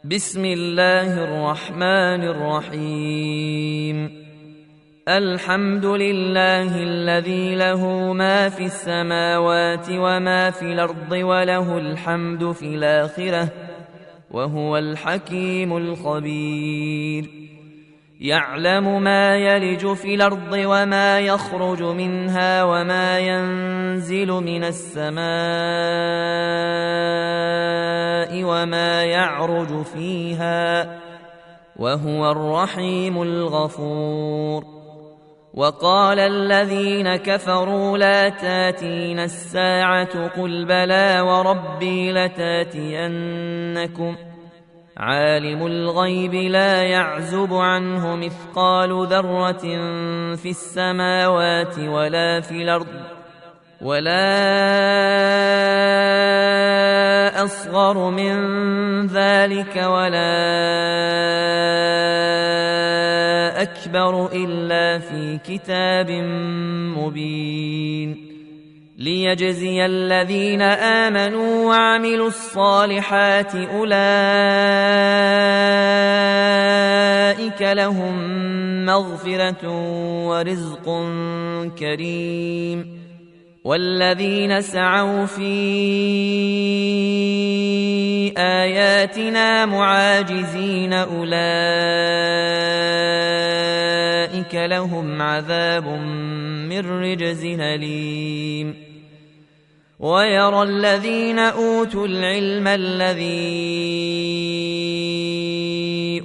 بسم الله الرحمن الرحيم. الحمد لله الذي له ما في السماوات وما في الأرض وله الحمد في الآخرة وهو الحكيم الخبير. يعلم ما يلج في الأرض وما يخرج منها وما ينزل من السماء وما يعرج فيها وهو الرحيم الغفور. وقال الذين كفروا لا تاتين الساعة قل بلى وربي لتاتينكم عالم الغيب لا يعزب عنه مثقال ذرة في السماوات ولا في الأرض ولا أصغر من ذلك ولا أكبر إلا في كتاب مبين ليجزي الذين آمنوا وعملوا الصالحات أولئك لهم مغفرة ورزق كريم. والذين سعوا في آياتنا معاجزين أولئك لهم عذاب من رجز أليم. ويرى الذين أوتوا العلم الذي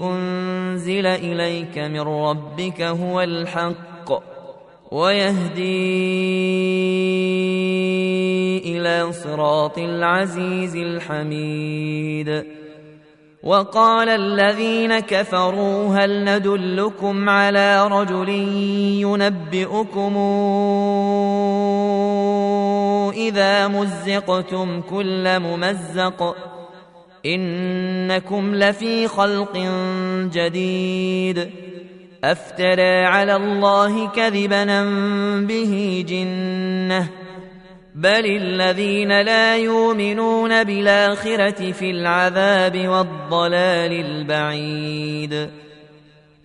أنزل إليك من ربك هو الحق ويهدي إلى صراط العزيز الحميد. وقال الذين كفروا هل ندلكم على رجل ينبئكم إذا مزقتم كل ممزق إنكم لفي خلق جديد أفترى على الله كذبا به جنة بل الذين لا يؤمنون بالآخرة في العذاب والضلال البعيد.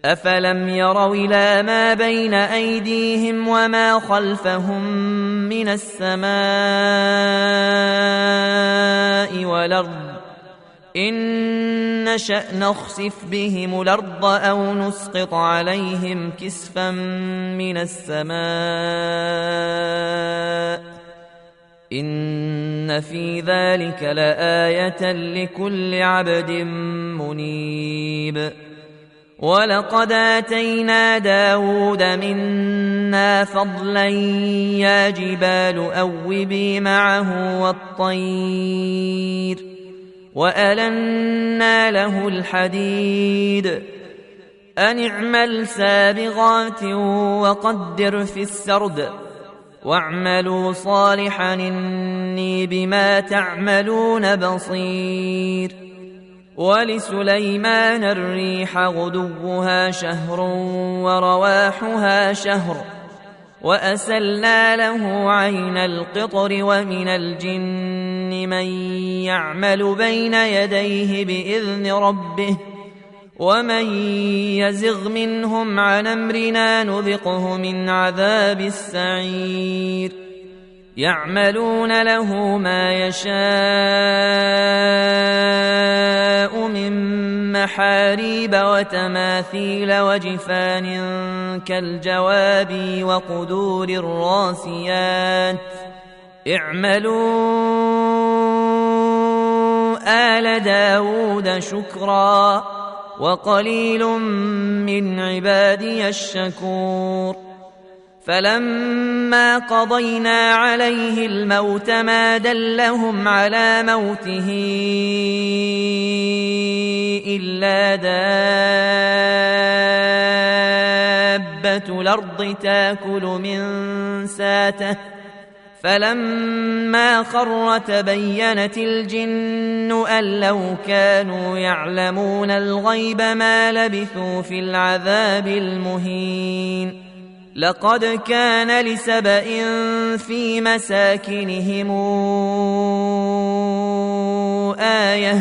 أفلم يروا إلى ما بين أيديهم وما خلفهم من السماء والأرض إن نشأ نخسف بهم الأرض أو نسقط عليهم كسفا من السماء إن في ذلك لآية لكل عبد منيب. ولقد آتينا داود منا فضلا يا جبال أوبي معه والطير وألنا له الحديد أن اعمل سابغات وقدر في السرد واعملوا صالحا إني بما تعملون بصير. ولسليمان الريح غدوها شهر ورواحها شهر وأسلنا له عين القطر ومن الجن من يعمل بين يديه بإذن ربه ومن يزغ منهم عن أمرنا نذقه من عذاب السعير. يعملون له ما يشاء من محاريب وتماثيل وجفان كالجواب وقدور الراسيات اعملوا آل داود شكرا وقليل من عبادي الشكور. فلما قضينا عليه الموت ما دلهم على موته إلا دابة الأرض تاكل من ساته فلما خر تبينت الجن أن لو كانوا يعلمون الغيب ما لبثوا في العذاب المهين. لقد كان لسبإ في مساكنهم آية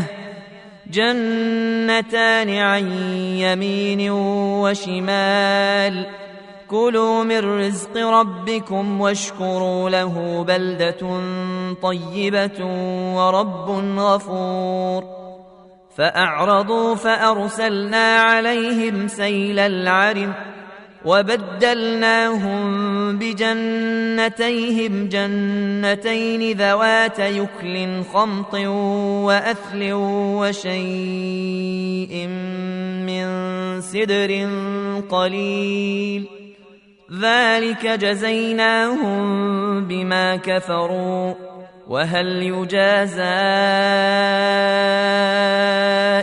جنتان عن يمين وشمال كلوا من رزق ربكم واشكروا له بلدة طيبة ورب غفور فأعرضوا فأرسلنا عليهم سيل العرم وبدلناهم بجنتيهم جنتين ذوات يكل خمط وأثل وشيء من سدر قليل ذلك جزيناهم بما كفروا وهل يجازى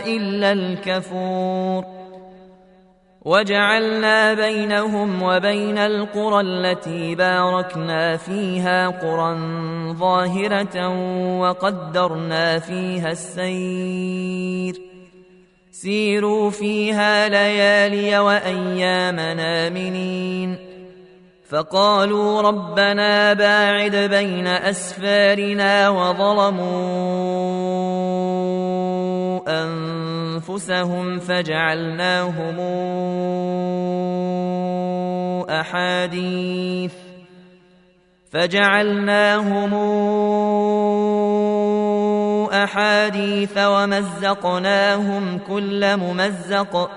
إلا الكفور وجعلنا بينهم وبين القرى التي باركنا فيها قرى ظاهرة وقدرنا فيها السير سيروا فيها ليالي وأيام آمنين فقالوا ربنا باعد بين أسفارنا وظلموا أنفسهم فجعلناهم أحاديث ومزقناهم كل ممزق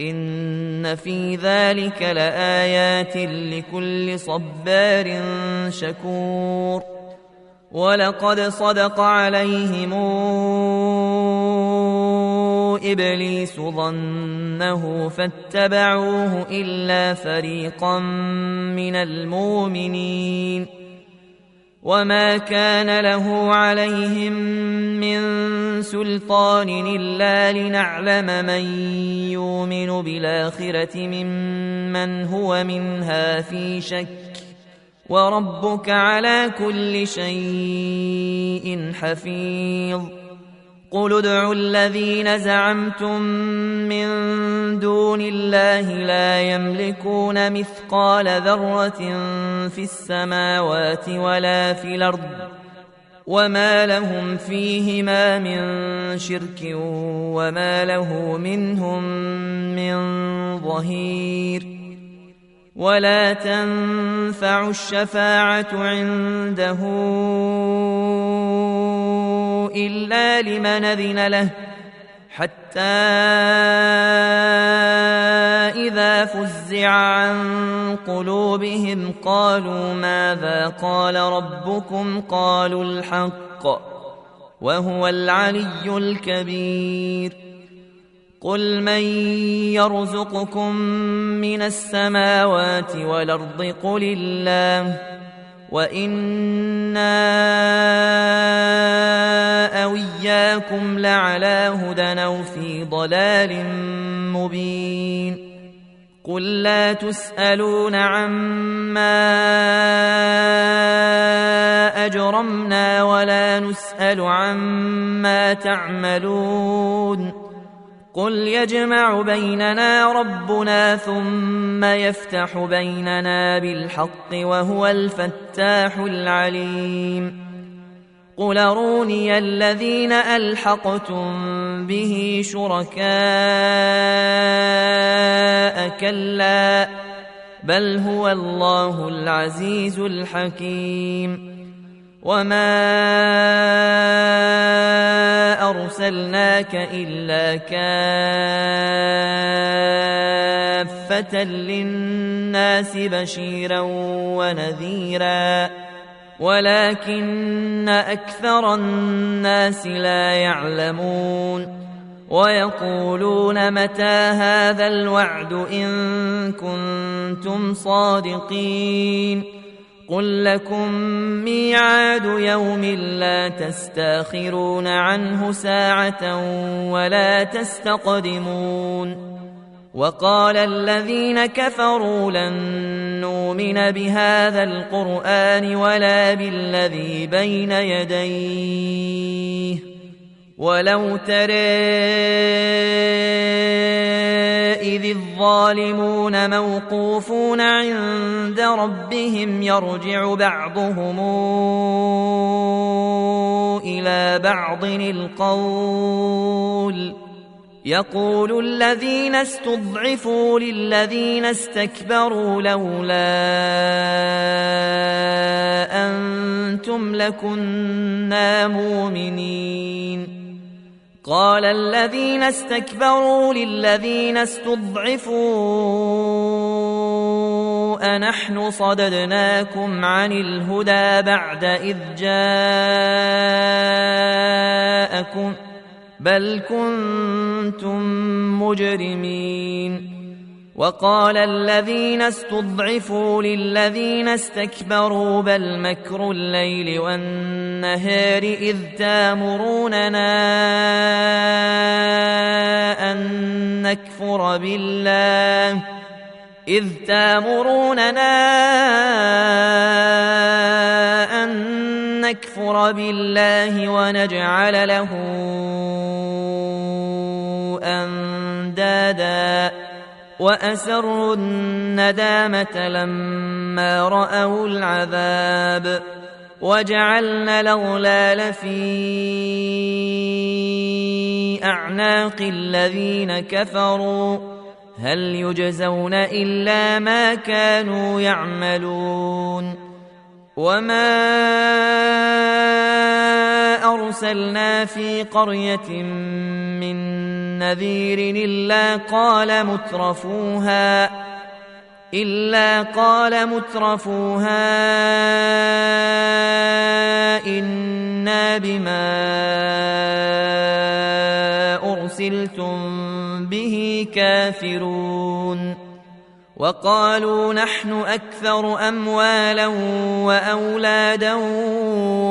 إن في ذلك لآيات لكل صبار شكور ولقد صدق عليهم إبليس ظنه فاتبعوه إلا فريقا من المؤمنين وما كان له عليهم من سلطان إلا لنعلم من يؤمن بالآخرة ممن هو منها في شك وربك على كل شيء حفيظ قل ادعوا الذين زعمتم من دون الله لا يملكون مثقال ذرة في السماوات ولا في الأرض وما لهم فيهما من شرك وما له منهم من ظهير ولا تنفع الشفاعة عنده إلا لمن أذن له حتى إذا فزع عن قلوبهم قالوا ماذا قال ربكم قالوا الحق وهو العلي الكبير قل من يرزقكم من السماوات والأرض قل الله وإنا أو إياكم لعلى هدى أو في ضلال مبين قل لا تسألون عما أجرمنا ولا نسأل عما تعملون قل يجمع بيننا ربنا ثم يفتح بيننا بالحق وهو الفتاح العليم قل أروني الذين ألحقتم به شركاء كلا بل هو الله العزيز الحكيم وما أرسلناك إلا كافة للناس بشيرا ونذيرا ولكن أكثر الناس لا يعلمون ويقولون متى هذا الوعد إن كنتم صادقين قل لكم ميعاد يوم لا تستاخرون عنه ساعة ولا تستقدمون وقال الذين كفروا لن نؤمن بهذا القرآن ولا بالذي بين يديه ولو ترى إذ الظالمون موقوفون عند ربهم يرجع بعضهم إلى بعض القول يقول الذين استضعفوا للذين استكبروا لولا أنتم لكنا مؤمنين قال الذين استكبروا للذين استضعفوا أنحن صددناكم عن الهدى بعد إذ جاءكم بل كنتم مجرمين وقال الذين استضعفوا للذين استكبروا بل مكر الليل والنهار إذ تامروننا أن نكفر بالله ونجعل له أندادا وأسروا الندامة لما رأوا العذاب وجعلنا الأغلال في أعناق الذين كفروا هل يجزون إلا ما كانوا يعملون وما أرسلنا في قرية من نذير إلا قال مترفوها إنا بما أرسلتم به كافرون وقالوا نحن أكثر أموالا وأولادا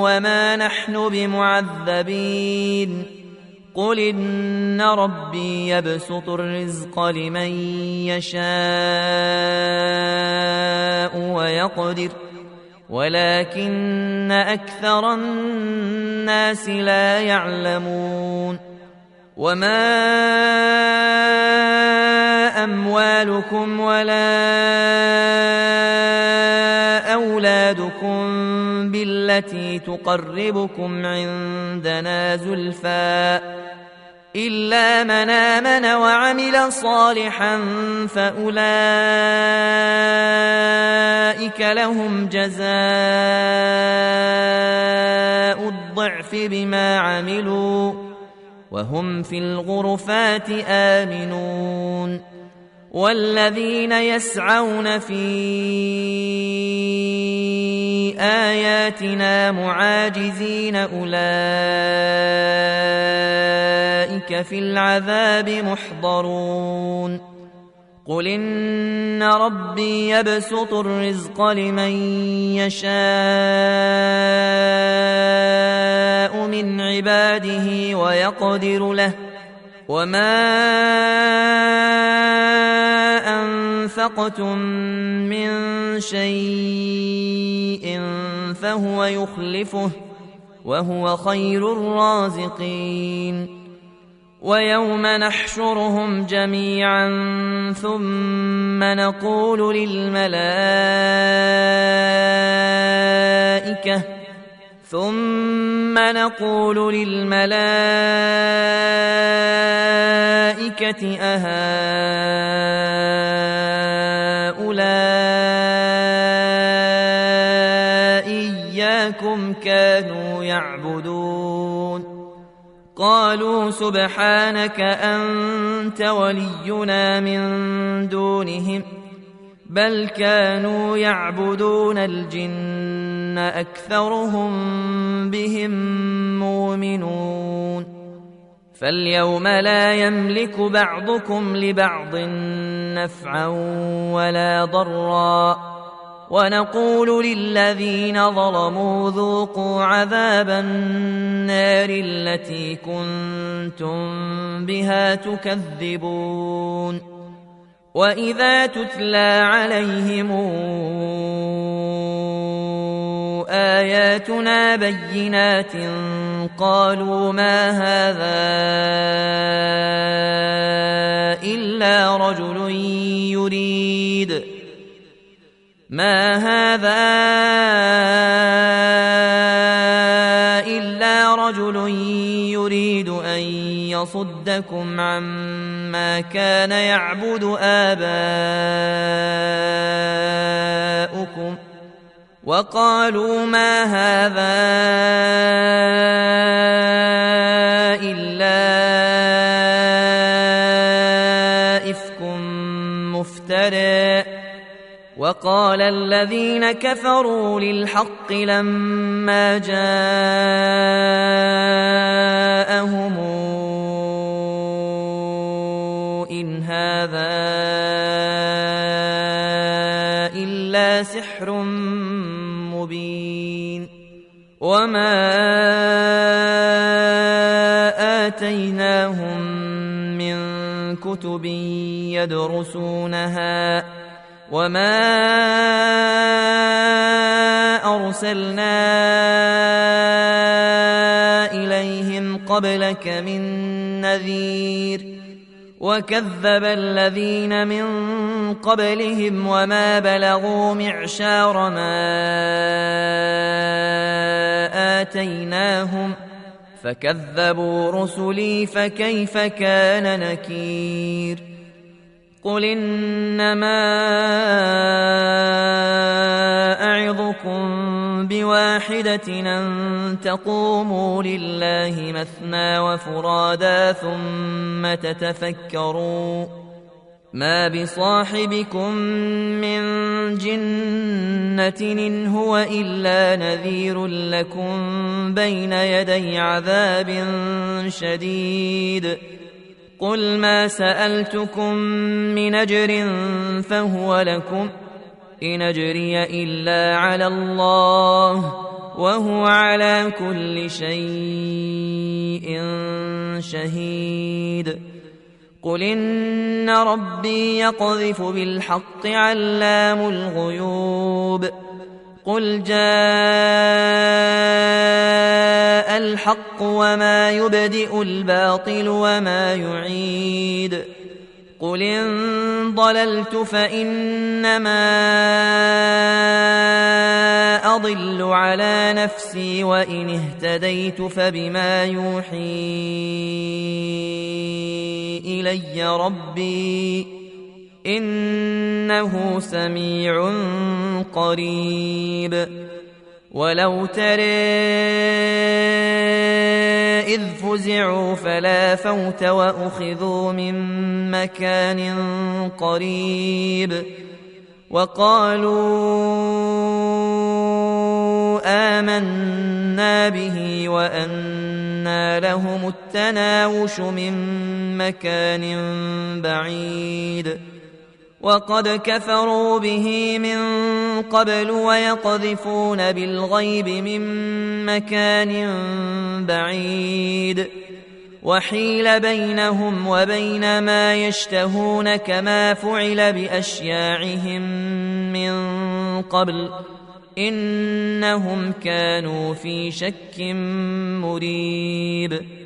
وما نحن بمعذبين قل إن ربي يبسط الرزق لمن يشاء ويقدر ولكن أكثر الناس لا يعلمون وما أموالكم ولا أولادكم بالتي تقربكم عندنا زلفى إلا من آمن وعمل صالحا فأولئك لهم جزاء الضعف بما عملوا وهم في الغرفات آمنون والذين يسعون في آياتنا معاجزين أولئك في العذاب محضرون قل إن ربي يبسط الرزق لمن يشاء من عباده ويقدر له وما أنفقتم من شيء فهو يخلفه وهو خير الرازقين ويوم نحشرهم جميعا ثم نقول للملائكة أهؤلاء إياكم كانوا يعبدون قالوا سبحانك أنت ولينا من دونهم بل كانوا يعبدون الجن أكثرهم بهم مؤمنون فاليوم لا يملك بعضكم لبعض نفعا ولا ضرا ونقول للذين ظلموا ذوقوا عذاب النار التي كنتم بها تكذبون وإذا تتلى عليهم آياتنا بينات قالوا ما هذا إلا ليصدكم عما كان يعبد آباؤكم وقالوا ما هذا إلا إفك مفترى وقال الذين كفروا للحق لما جاءهم إن هذا إلا سحر مبين وما آتيناهم من كتب يدرسونها وما أرسلنا إليهم قبلك من نذير وكذب الذين من قبلهم وما بلغوا معشار ما آتيناهم فكذبوا رسلي فكيف كان نكير قل إنما أعظكم بواحدة أن تقوموا لله مثنى وفرادا ثم تتفكروا ما بصاحبكم من جنة إن هو إلا نذير لكم بين يدي عذاب شديد قل ما سألتكم من أجر فهو لكم إن أجري إلا على الله وهو على كل شيء شهيد قل إن ربي يقذف بالحق علام الغيوب قل جاء الحق وما يبدئ الباطل وما يعيد قل إن ضللت فإنما أضل على نفسي وإن اهتديت فبما يوحي إلي ربي إنه سميع قريب ولو ترى إذ فزعوا فلا فوت وأخذوا من مكان قريب وقالوا آمنا به وأنى لهم التناوش من مكان بعيد وقد كفروا به من قبل ويقذفون بالغيب من مكان بعيد وحيل بينهم وبين ما يشتهون كما فعل بأشياعهم من قبل إنهم كانوا في شك مريب